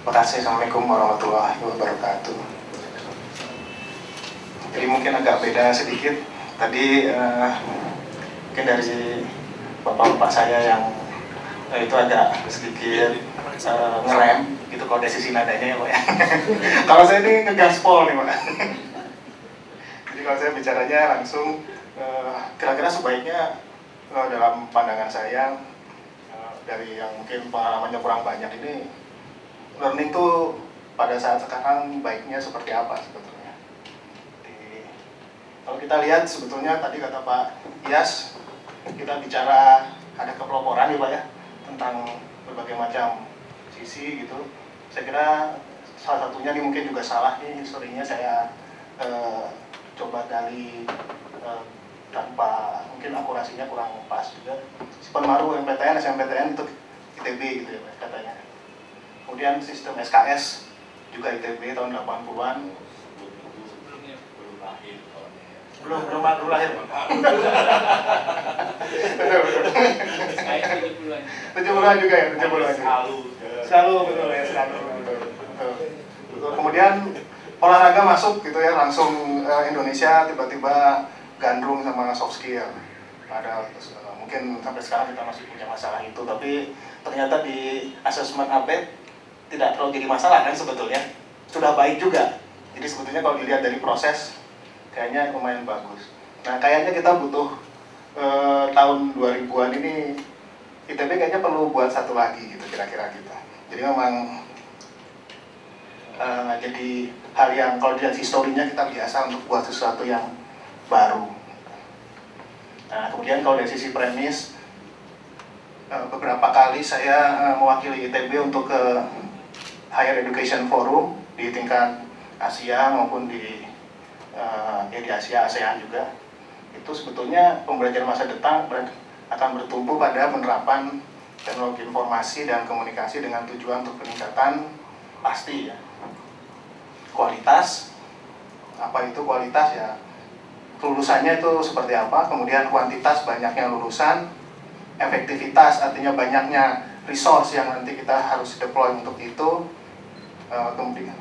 Terima kasih. Assalamualaikum warahmatullahi wabarakatuh. Jadi mungkin agak beda sedikit. Tadi mungkin dari bapak-bapak saya yang itu agak sedikit ngerem gitu kalau dari sisi nadanya ya Pak ya. Kalau saya ini ngegaspol nih Pak. Jadi kalau saya bicaranya langsung kira-kira sebaiknya dalam pandangan saya dari yang mungkin pengalamannya kurang banyak ini, learning tuh pada saat sekarang baiknya seperti apa sebetulnya. Kalau kita lihat sebetulnya tadi kata Pak Iyas, kita bicara ada kepeloporan ya Pak ya, tentang berbagai macam sisi gitu. Saya kira salah satunya nih mungkin juga salah nih historinya saya coba gali tanpa mungkin akurasinya kurang pas juga. Penmaru MPTN, SMPTN itu ITB gitu ya Pak katanya. Kemudian sistem SKS juga ITB tahun 80-an. Belum lahir Pak. Betul. 70-an juga ya, 70-an. Selalu betul ya, selalu betul. Kemudian olahraga masuk gitu ya, langsung Indonesia tiba-tiba gandrung sama soft skill. Ada mungkin sampai sekarang kita masih punya masalah itu, tapi ternyata di asesmen APET tidak terlalu jadi masalah kan sebetulnya, sudah baik juga. Jadi sebetulnya kalau dilihat dari proses kayaknya lumayan bagus. Nah kayaknya kita butuh tahun 2000-an ini ITB kayaknya perlu buat satu lagi gitu kira-kira kita. Jadi memang jadi hal yang kalau dilihat historinya kita biasa untuk buat sesuatu yang baru. Nah kemudian kalau dari sisi premis, beberapa kali saya mewakili ITB untuk ke Higher Education Forum di tingkat Asia maupun di Asia ASEAN juga. Itu sebetulnya pembelajaran masa depan akan bertumbuh pada penerapan teknologi informasi dan komunikasi dengan tujuan untuk peningkatan pasti ya kualitas. Apa itu kualitas ya? Lulusannya itu seperti apa, kemudian kuantitas banyaknya lulusan, efektivitas artinya banyaknya resource yang nanti kita harus deploy untuk itu, kemudian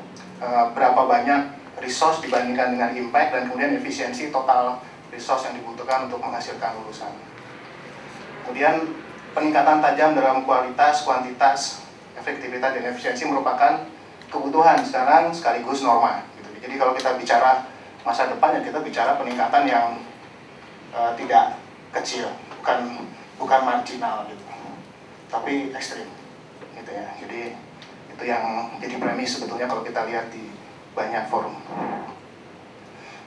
berapa banyak resource dibandingkan dengan impact, dan kemudian efisiensi total resource yang dibutuhkan untuk menghasilkan lulusan. Kemudian peningkatan tajam dalam kualitas, kuantitas, efektivitas, dan efisiensi merupakan kebutuhan sekarang sekaligus norma. Jadi kalau kita bicara masa depan ya kita bicara peningkatan yang tidak kecil, bukan marginal gitu, tapi ekstrim gitu ya. Jadi itu yang jadi premis sebetulnya kalau kita lihat di banyak forum.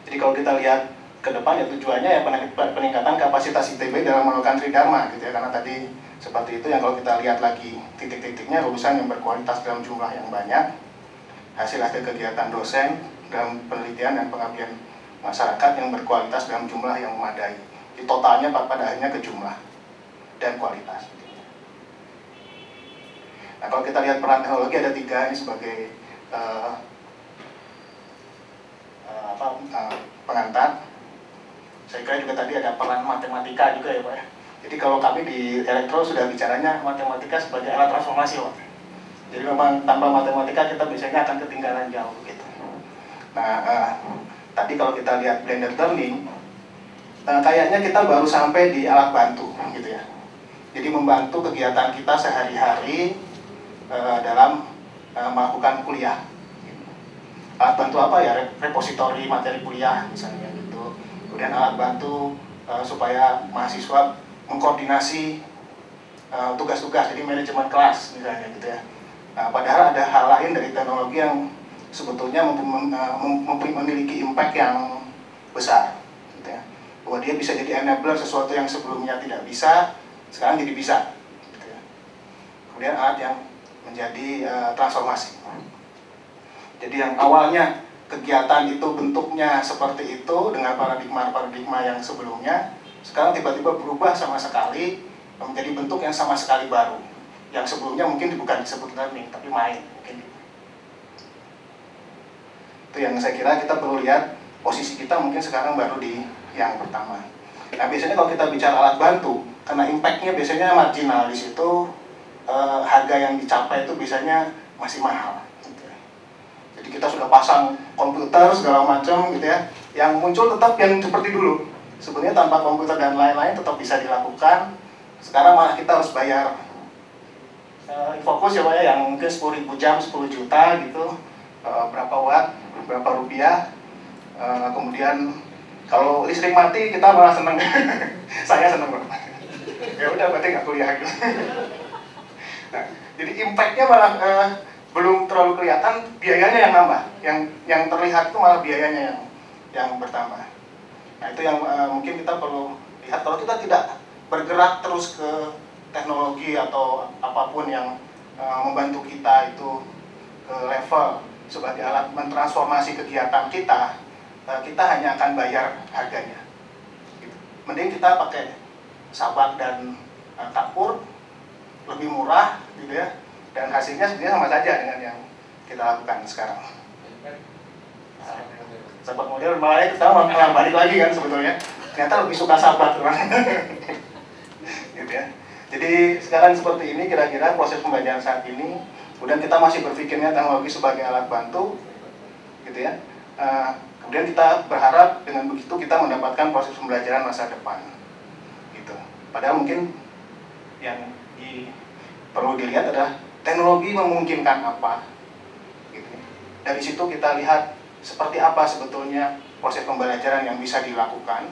Jadi kalau kita lihat ke depan ya tujuannya ya peningkatan kapasitas ITB dalam melakukan tridharma gitu ya, karena tadi seperti itu yang kalau kita lihat lagi titik-titiknya lulusan yang berkualitas dalam jumlah yang banyak, hasil-hasil kegiatan dosen dalam penelitian dan pengabdian masyarakat yang berkualitas dalam jumlah yang memadai. Di totalnya pada akhirnya ke jumlah dan kualitas. Nah kalau kita lihat peran teknologi ada 3 ini sebagai pengantar. Saya kira juga tadi ada peran matematika juga ya Pak ya. Jadi kalau kami di elektro sudah bicaranya matematika sebagai alat transformasi Pak. Jadi memang tanpa matematika kita biasanya akan ketinggalan jauh gitu. Nah, tadi kalau kita lihat blended learning, kayaknya kita baru sampai di alat bantu gitu ya. Jadi membantu kegiatan kita sehari-hari dalam melakukan kuliah. Alat bantu apa ya? Repositori materi kuliah misalnya gitu. Kemudian alat bantu supaya mahasiswa mengkoordinasi tugas-tugas, jadi manajemen kelas misalnya gitu ya. Nah, padahal ada hal lain dari teknologi yang sebetulnya memiliki impact yang besar gitu ya. Bahwa dia bisa jadi enabler sesuatu yang sebelumnya tidak bisa, sekarang jadi bisa gitu ya. Kemudian alat yang menjadi transformasi. Jadi yang awalnya kegiatan itu bentuknya seperti itu dengan paradigma yang sebelumnya, sekarang tiba-tiba berubah sama sekali menjadi bentuk yang sama sekali baru. Yang sebelumnya mungkin bukan disebut learning, tapi main mungkin. Itu yang saya kira kita perlu lihat, posisi kita mungkin sekarang baru di yang pertama. Nah biasanya kalau kita bicara alat bantu, karena impact-nya biasanya marginal di situ, harga yang dicapai itu biasanya masih mahal. Jadi kita sudah pasang komputer segala macam gitu ya. Yang muncul tetap yang seperti dulu. Sebenarnya tanpa komputer dan lain-lain tetap bisa dilakukan. Sekarang malah kita harus bayar fokus ya Pak ya, yang mungkin 10.000 jam 10 juta gitu, berapa watt, berapa rupiah. Kemudian kalau listrik mati kita malah seneng. Saya seneng Pak. Ya udah berarti nggak kuliah gitu. Nah, jadi impactnya malah belum terlalu kelihatan, biayanya yang nambah, yang terlihat itu malah biayanya yang bertambah. Nah itu yang mungkin kita perlu lihat. Kalau kita tidak bergerak terus ke teknologi atau apapun yang membantu kita itu ke level sebagai alat mentransformasi kegiatan kita, kita hanya akan bayar harganya. Mending kita pakai sabak dan kapur, lebih murah gitu ya, dan hasilnya sebenarnya sama saja dengan yang kita lakukan sekarang. Sahabat model malah kita malah balik lagi kan sebetulnya, ternyata lebih suka sahabat gitu ya. Jadi sekarang seperti ini kira-kira proses pembelajaran saat ini. Kemudian kita masih berpikirnya teknologi sebagai alat bantu gitu ya. Kemudian kita berharap dengan begitu kita mendapatkan proses pembelajaran masa depan gitu. Padahal mungkin yang perlu dilihat adalah teknologi memungkinkan apa gitu. Dari situ kita lihat seperti apa sebetulnya proses pembelajaran yang bisa dilakukan,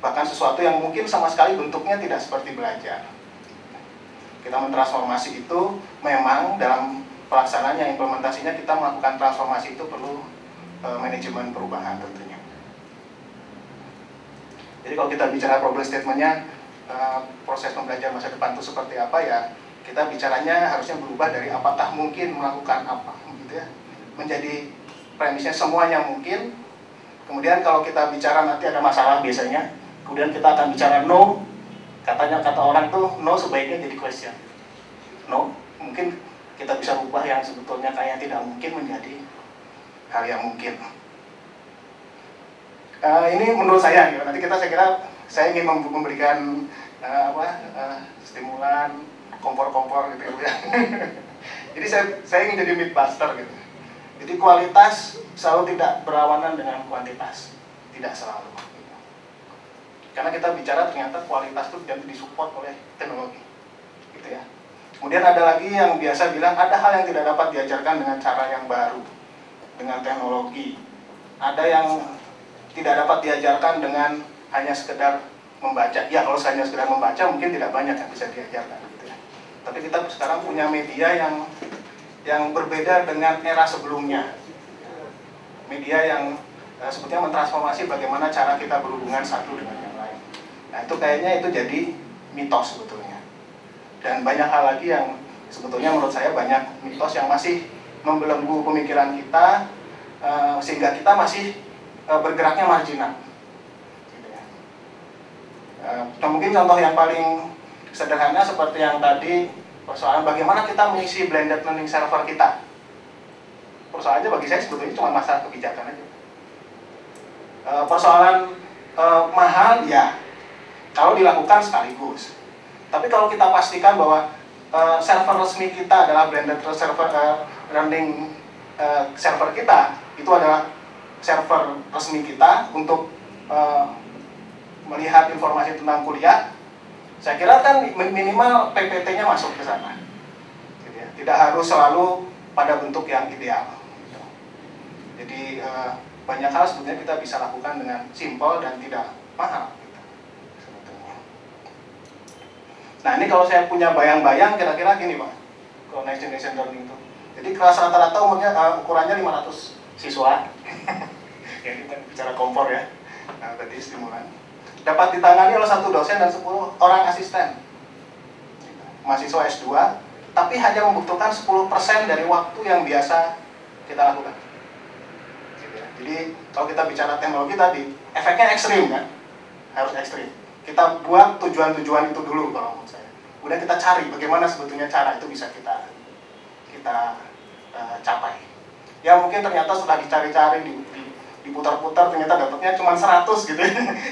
bahkan sesuatu yang mungkin sama sekali bentuknya tidak seperti belajar. Kita mentransformasi itu memang dalam pelaksanaannya, implementasinya kita melakukan transformasi itu perlu manajemen perubahan tentunya. Jadi kalau kita bicara problem statement-nya, proses pembelajaran masa depan itu seperti apa ya, kita bicaranya harusnya berubah dari apakah mungkin melakukan apa gitu ya, menjadi premisnya semuanya mungkin. Kemudian kalau kita bicara nanti ada masalah biasanya, kemudian kita akan bicara no. Katanya kata orang tuh no sebaiknya jadi question. No, mungkin kita bisa ubah yang sebetulnya kayak tidak mungkin menjadi hal yang mungkin. Ini menurut saya, gitu. Nanti saya kira saya ingin memberikan stimulan, kompor-kompor gitu ya. Jadi saya ingin jadi mythbuster gitu. Jadi kualitas selalu tidak berlawanan dengan kuantitas, tidak selalu. Karena kita bicara ternyata kualitas itu tidak disupport oleh teknologi, gitu ya. Kemudian ada lagi yang biasa bilang ada hal yang tidak dapat diajarkan dengan cara yang baru, dengan teknologi. Ada yang tidak dapat diajarkan dengan hanya sekedar membaca. Ya kalau hanya sekedar membaca mungkin tidak banyak yang bisa diajarkan, gitu ya. Tapi kita sekarang punya media yang berbeda dengan era sebelumnya. Media yang sebetulnya mentransformasi bagaimana cara kita berhubungan satu dengan yang lain. Nah itu kayaknya itu jadi mitos sebetulnya. Dan banyak hal lagi yang sebetulnya menurut saya banyak mitos yang masih membelenggu pemikiran kita, sehingga kita masih bergeraknya marginal. Gitu ya. Mungkin contoh yang paling sederhana seperti yang tadi, persoalan bagaimana kita mengisi blended learning server kita. Persoalannya bagi saya sebetulnya cuma masalah kebijakan aja. Persoalan mahal ya kalau dilakukan sekaligus. Tapi kalau kita pastikan bahwa server resmi kita adalah blended server learning server kita, itu adalah server resmi kita untuk melihat informasi tentang kuliah. Saya kira kan minimal PPT-nya masuk ke sana. Gitu ya. Tidak harus selalu pada bentuk yang ideal. Gitu. Jadi banyak hal sebetulnya kita bisa lakukan dengan simpel dan tidak mahal. Gitu. Nah ini kalau saya punya bayang-bayang kira-kira gini Pak, kalau next generation learning itu. Jadi kelas rata-rata umurnya ukurannya 500 siswa. Ya kita bicara kompor ya. Nah tadi stimulan. Dapat ditangani oleh 1 dosen dan 10 orang asisten. Mahasiswa S2, tapi hanya membutuhkan 10% dari waktu yang biasa kita lakukan. Jadi kalau kita bicara teknologi tadi, efeknya ekstrim kan? Harus ekstrim. Kita buat tujuan-tujuan itu dulu kalau menurut saya. Kemudian kita cari bagaimana sebetulnya cara itu bisa kita capai. Ya mungkin ternyata setelah dicari-cari diputar-putar ternyata dapatnya cuma 100 gitu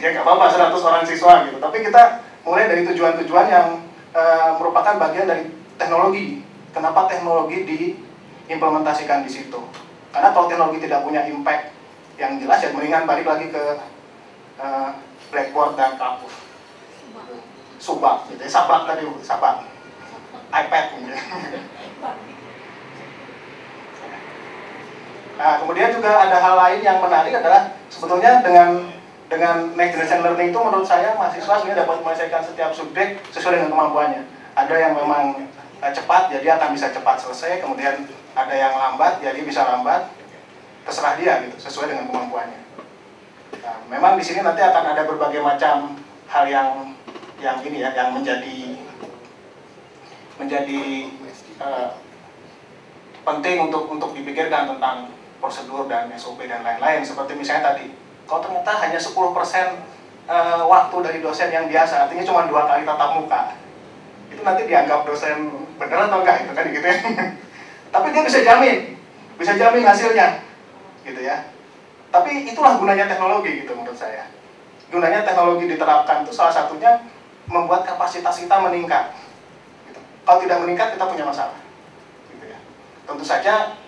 ya nggak apa-apa 100 orang siswa gitu, tapi kita mulai dari tujuan-tujuan yang merupakan bagian dari teknologi. Kenapa teknologi diimplementasikan di situ? Karena kalau teknologi tidak punya impact yang jelas, ya mendingan balik lagi ke blackboard dan kapur. Subak, gitu ya. Sabak tadi, sabak. iPad gitu. Nah, kemudian juga ada hal lain yang menarik adalah sebetulnya dengan next generation learning itu menurut saya mahasiswa sebenarnya dapat menyelesaikan setiap subjek sesuai dengan kemampuannya. Ada yang memang cepat, jadi akan bisa cepat selesai. Kemudian ada yang lambat, jadi bisa lambat. Terserah dia gitu, sesuai dengan kemampuannya. Nah, memang di sini nanti akan ada berbagai macam hal yang ini ya, yang menjadi penting untuk dipikirkan tentang prosedur dan SOP dan lain-lain. Seperti misalnya tadi, kalau ternyata hanya 10% waktu dari dosen yang biasa, artinya cuma 2 kali tatap muka, itu nanti dianggap dosen benar atau enggak, itu kan gitu ya. Tapi dia bisa jamin hasilnya, gitu ya. Tapi itulah gunanya teknologi gitu menurut saya. Gunanya teknologi diterapkan itu salah satunya membuat kapasitas kita meningkat. Gitu. Kalau tidak meningkat, kita punya masalah. Gitu ya. Tentu saja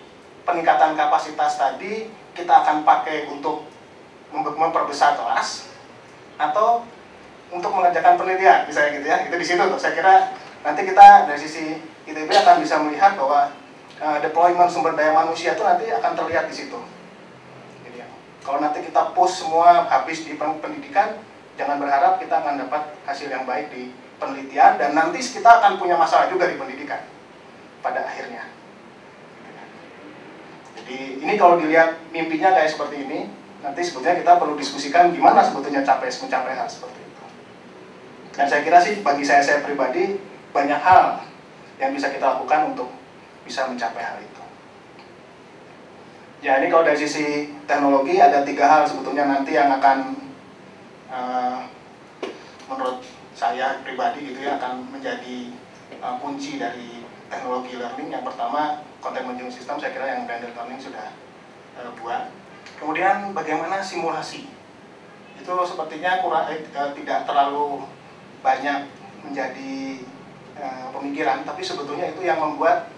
peningkatan kapasitas tadi kita akan pakai untuk memperbesar kelas atau untuk mengerjakan penelitian, misalnya gitu ya. Itu di situ tuh. Saya kira nanti kita dari sisi ITB akan bisa melihat bahwa deployment sumber daya manusia itu nanti akan terlihat di situ. Jadi, kalau nanti kita push semua habis di pendidikan, jangan berharap kita akan dapat hasil yang baik di penelitian, dan nanti kita akan punya masalah juga di pendidikan pada akhirnya. Jadi ini kalau dilihat mimpinya kayak seperti ini, nanti sebetulnya kita perlu diskusikan gimana sebetulnya mencapai hal seperti itu. Dan saya kira sih bagi saya pribadi banyak hal yang bisa kita lakukan untuk bisa mencapai hal itu. Ya, ini kalau dari sisi teknologi ada 3 hal sebetulnya nanti yang akan menurut saya pribadi gitu ya, akan menjadi kunci dari teknologi learning. Yang pertama, content management system, saya kira yang blended learning sudah buat. Kemudian bagaimana simulasi, itu sepertinya tidak terlalu banyak menjadi pemikiran, tapi sebetulnya itu yang membuat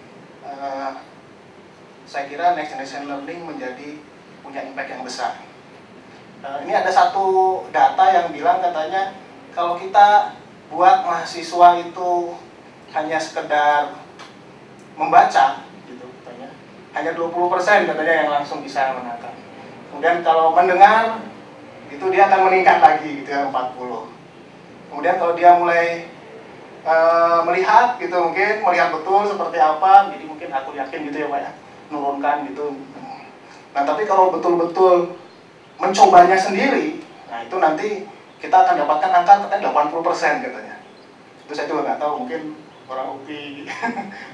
saya kira next generation learning menjadi punya impact yang besar. Ini ada satu data yang bilang katanya kalau kita buat mahasiswa itu hanya sekedar membaca gitu katanya, hanya 20% katanya yang langsung bisa menangkap. Kemudian kalau mendengar itu dia akan meningkat lagi gitu ya, 40. Kemudian kalau dia mulai melihat gitu, mungkin melihat betul seperti apa, jadi mungkin aku yakin gitu ya Pak ya, menurunkan gitu. Nah, tapi kalau betul-betul mencobanya sendiri, nah itu nanti kita akan dapatkan angka katanya 80% katanya. Itu saya juga nggak tahu, mungkin orang UPI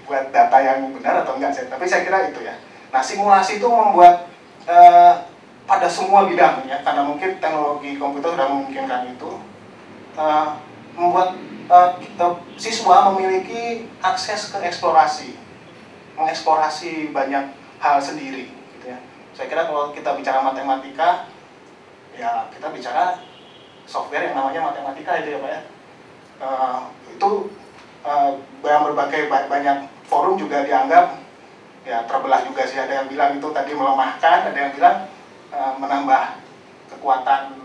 buat data yang benar atau enggak, tapi saya kira itu ya. Nah, simulasi itu membuat pada semua bidang ya, karena mungkin teknologi komputer sudah memungkinkan itu, membuat siswa memiliki akses ke eksplorasi, mengeksplorasi banyak hal sendiri gitu ya. Saya kira kalau kita bicara matematika, ya kita bicara software yang namanya matematika itu ya Pak ya. Itu berbagai banyak forum juga dianggap ya terbelah juga sih. Ada yang bilang itu tadi melemahkan, ada yang bilang menambah kekuatan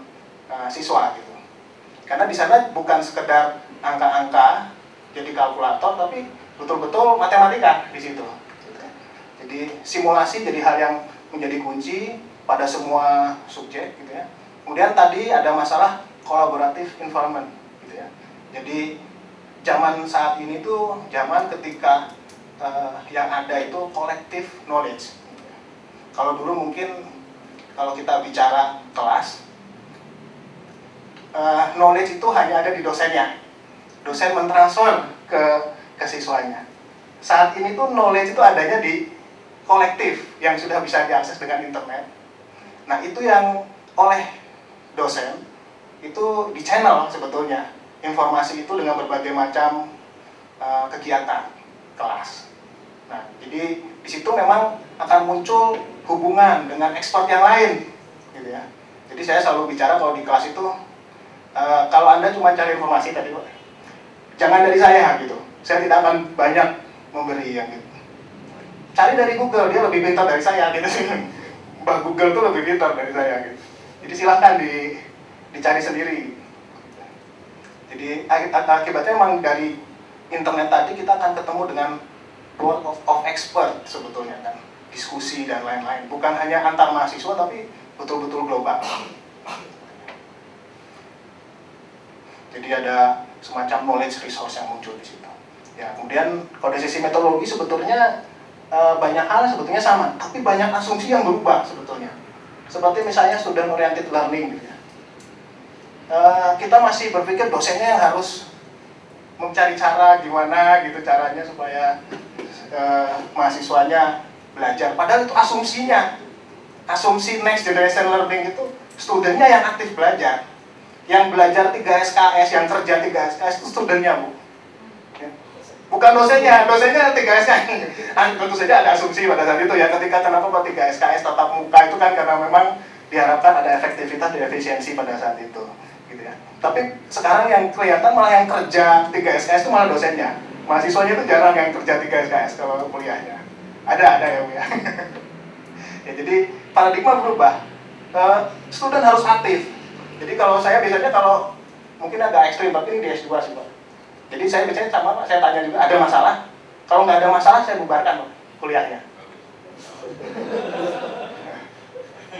siswa gitu. Karena di sana bukan sekedar angka-angka jadi kalkulator, tapi betul-betul matematika di situ. Jadi simulasi jadi hal yang menjadi kunci pada semua subjek gitu ya. Kemudian tadi ada masalah collaborative environment gitu ya. Jadi zaman saat ini tuh zaman ketika yang ada itu collective knowledge. Kalau dulu mungkin kalau kita bicara kelas, knowledge itu hanya ada di dosennya. Dosen mentransfer ke siswanya. Saat ini tuh knowledge itu adanya di kolektif yang sudah bisa diakses dengan internet. Nah, itu yang oleh dosen itu di channel sebetulnya informasi itu dengan berbagai macam kegiatan kelas. Nah, jadi di situ memang akan muncul hubungan dengan expert yang lain, gitu ya. Jadi saya selalu bicara kalau di kelas itu kalau Anda cuma cari informasi tadi Pak, jangan dari saya gitu. Saya tidak akan banyak memberi yang gitu. cari dari Google, dia lebih pintar dari saya gitu. Mbak Google tuh lebih pintar dari saya gitu. Jadi silahkan dicari sendiri. Jadi akibatnya memang dari internet tadi kita akan ketemu dengan world of expert sebetulnya kan, diskusi dan lain-lain. Bukan hanya antar mahasiswa tapi betul-betul global. Jadi ada semacam knowledge resource yang muncul di situ. Ya, kemudian kalau dari sisi metodologi sebetulnya banyak hal sebetulnya sama, tapi banyak asumsi yang berubah sebetulnya. Seperti misalnya student oriented learning gitu ya. Kita masih berpikir dosennya yang harus mencari cara gimana gitu caranya supaya mahasiswanya belajar. Padahal itu asumsinya. Asumsi next generation learning itu studentnya yang aktif belajar. Yang belajar 3 SKS, yang kerja 3 SKS itu studentnya, Bu. Bukan dosennya 3 SKS. Tentu saja ada asumsi pada saat itu ya, ketika kenapa 3 SKS tatap muka itu kan karena memang diharapkan ada efektivitas dan efisiensi pada saat itu, gitu ya. Tapi sekarang yang kelihatan malah yang kerja 3 SKS itu malah dosennya. Mahasiswanya itu jarang yang kerja 3 SKS kalau kuliahnya. Ada ya, Bu ya. Ya, jadi paradigma berubah. Student harus aktif. Jadi kalau saya biasanya kalau mungkin agak ekstrim, tapi ini di S2 sih, Pak. Jadi saya biasanya sama Pak, saya tanya juga, ada masalah? Kalau nggak ada masalah, saya bubarkan Pak, kuliahnya.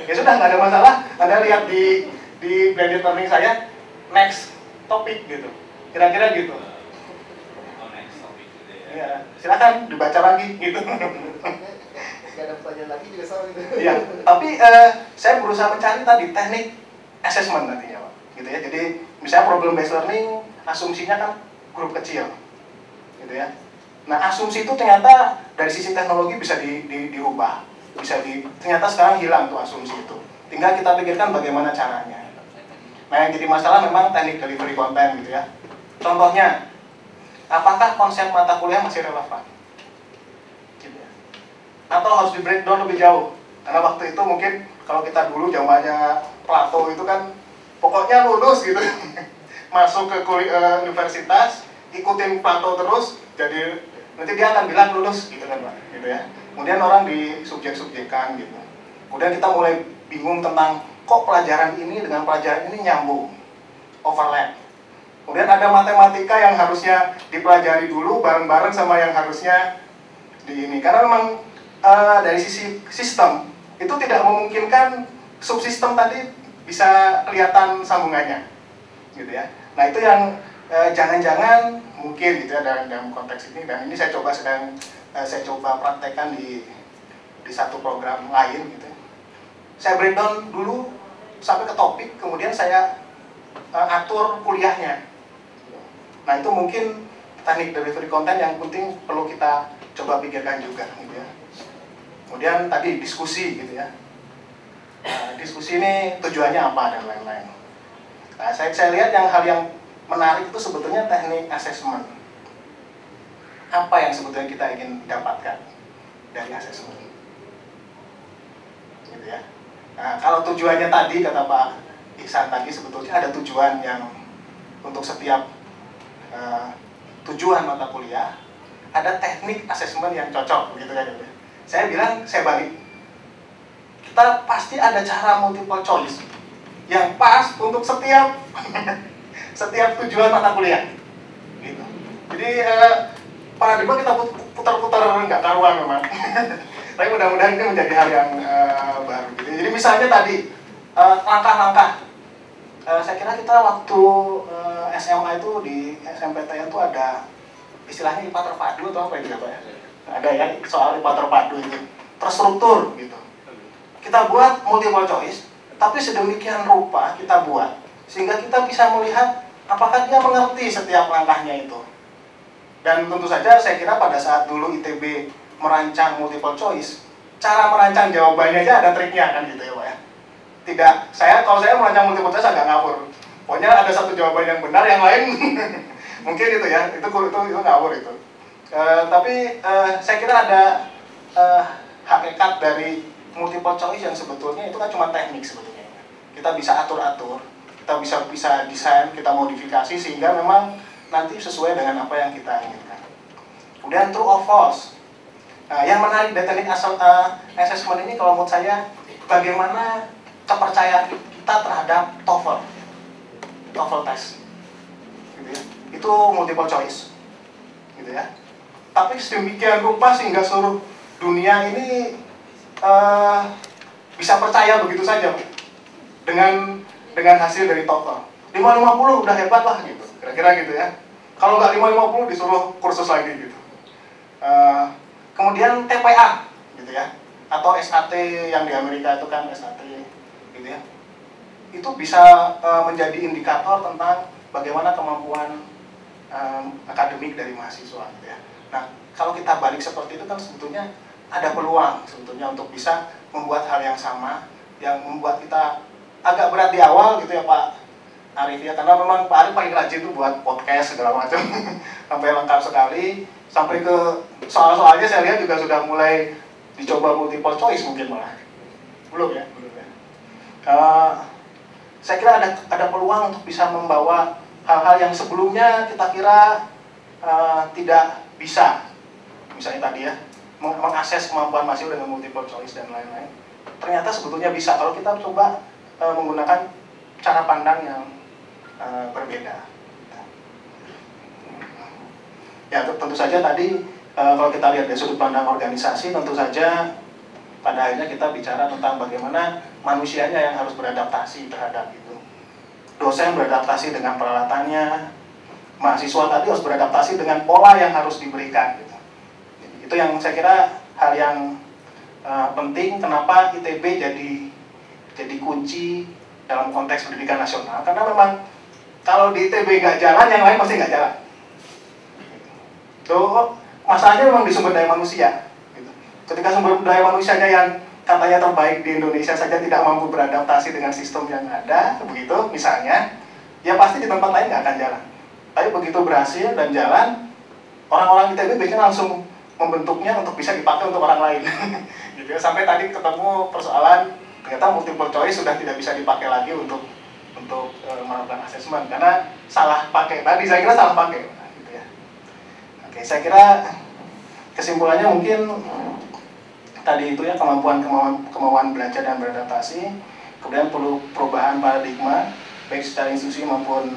Ya sudah, nggak ada masalah. Anda lihat di blended learning saya, next topik gitu. Kira-kira gitu. Next topik gitu ya. Ya, silakan dibaca lagi gitu. Gak ada pertanyaan lagi juga sama gitu. Iya, tapi saya berusaha mencari tadi teknik assessment nantinya Pak. Gitu ya. Jadi misalnya problem based learning, asumsinya kan grup kecil, gitu ya. Nah asumsi itu ternyata dari sisi teknologi bisa diubah, ternyata sekarang hilang tuh asumsi itu. Tinggal kita pikirkan bagaimana caranya. Nah yang jadi masalah memang teknik delivery konten gitu ya. Contohnya, apakah konsep mata kuliah masih relevan? Gitu ya. Atau harus di breakdown lebih jauh? Karena waktu itu mungkin kalau kita dulu zamannya Plato itu kan pokoknya lulus gitu. Masuk ke universitas, ikutin Plato terus, jadi nanti dia akan bilang lulus gitu kan Pak, gitu ya. Kemudian orang disubjek-subjekkan gitu. Kemudian kita mulai bingung tentang kok pelajaran ini dengan pelajaran ini nyambung, overlap. Kemudian ada matematika yang harusnya dipelajari dulu bareng-bareng sama yang harusnya di ini. Karena memang dari sisi sistem itu tidak memungkinkan subsistem tadi bisa kelihatan sambungannya, gitu ya. Nah itu yang jangan-jangan mungkin gitu ya dalam konteks ini, dan ini saya coba praktekkan di satu program lain gitu. Saya breakdown dulu sampai ke topik, kemudian saya atur kuliahnya. Nah itu mungkin teknik delivery content yang penting perlu kita coba pikirkan juga gitu ya. Kemudian tadi diskusi gitu ya. Diskusi ini tujuannya apa dan lain-lain. Nah, saya lihat hal yang menarik itu sebetulnya teknik assessment. Apa yang sebetulnya kita ingin dapatkan dari assessment? Gitu ya. Nah, kalau tujuannya tadi kata Pak Iksan tadi sebetulnya ada tujuan yang untuk setiap tujuan mata kuliah ada teknik assessment yang cocok gitu kan. Saya bilang saya balik. Kita pasti ada cara multiple choice yang pas untuk setiap tujuan mata kuliah gitu. Jadi paradigma kita putar-putar nggak karuan memang. Tapi mudah-mudahan ini menjadi hal yang baru gitu. Jadi misalnya tadi langkah-langkah, saya kira kita waktu SMA itu di SMPTN itu ada istilahnya IPA terpadu atau apa itu ya Pak ya? Ada ya soal IPA terpadu itu terstruktur gitu. Kita buat multiple choice, tapi sedemikian rupa kita buat sehingga kita bisa melihat apakah dia mengerti setiap langkahnya itu. Dan tentu saja saya kira pada saat dulu ITB merancang multiple choice, cara merancang jawabannya aja ada triknya kan gitu ya Pak ya. Tidak, kalau saya merancang multiple choice agak ngawur. Pokoknya ada satu jawaban yang benar, yang lain mungkin itu ya, itu ngawur itu. Tapi saya kira ada hakikat dari multiple choice yang sebetulnya itu kan cuma teknik sebetulnya. Kita bisa atur-atur, kita bisa desain, kita modifikasi sehingga memang nanti sesuai dengan apa yang kita inginkan. Kemudian true or false. Yang menarik dari teknik assessment ini kalau menurut saya, bagaimana kepercayaan kita terhadap TOEFL test, gitu ya. Itu multiple choice, gitu ya. Tapi sedemikian rupa sehingga seluruh dunia ini bisa percaya begitu saja dengan hasil dari TOEFL. 550 udah hebat lah gitu, kira-kira gitu ya. Kalau nggak 550 disuruh kursus lagi gitu. Kemudian TPA gitu ya, atau SAT yang di Amerika itu kan SAT gitu ya. Itu bisa menjadi indikator tentang bagaimana kemampuan akademik dari mahasiswa gitu ya. Nah, kalau kita balik seperti itu kan sebetulnya ada peluang sebetulnya untuk bisa membuat hal yang sama, yang membuat kita agak berat di awal gitu ya Pak Arif ya, karena memang Pak Arif paling rajin tuh buat podcast segala macam sampai lengkap sekali, sampai ke soal-soalnya saya lihat juga sudah mulai dicoba multiple choice mungkin malah belum ya. Saya kira ada peluang untuk bisa membawa hal-hal yang sebelumnya kita kira tidak bisa, misalnya tadi ya mengakses kemampuan mahasiswa dengan multiple choice dan lain-lain, ternyata sebetulnya bisa kalau kita coba menggunakan cara pandang yang berbeda. Ya tentu saja tadi kalau kita lihat dari sudut pandang organisasi, tentu saja pada akhirnya kita bicara tentang bagaimana manusianya yang harus beradaptasi terhadap itu. Dosen beradaptasi dengan peralatannya, mahasiswa tadi harus beradaptasi dengan pola yang harus diberikan. Gitu. Itu yang saya kira hal yang penting. Kenapa ITB jadi kunci dalam konteks pendidikan nasional? Karena memang kalau di ITB nggak jalan, yang lain pasti nggak jalan. Tuh masalahnya memang di sumber daya manusia. Gitu. Ketika sumber daya manusianya yang katanya terbaik di Indonesia saja tidak mampu beradaptasi dengan sistem yang ada, begitu misalnya, ya pasti di tempat lain nggak akan jalan. Tapi begitu berhasil dan jalan, orang-orang ITB biasanya langsung membentuknya untuk bisa dipakai untuk orang lain. Gitu. Sampai tadi ketemu persoalan ternyata multiple choice sudah tidak bisa dipakai lagi untuk melakukan asesmen karena salah pakai. Tadi saya kira salah pakai. Gitu ya. Oke, saya kira kesimpulannya mungkin tadi itu ya, kemauan belajar dan beradaptasi, kemudian perlu perubahan paradigma baik secara institusi maupun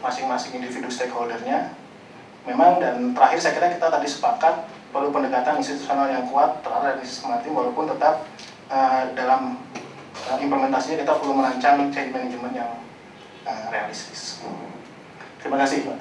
masing-masing individu stakeholdernya. Memang dan terakhir saya kira kita tadi sepakat perlu pendekatan institusional yang kuat terhadap sistematik, walaupun tetap dalam implementasinya kita perlu merancang change management yang realistis. Terima kasih Pak.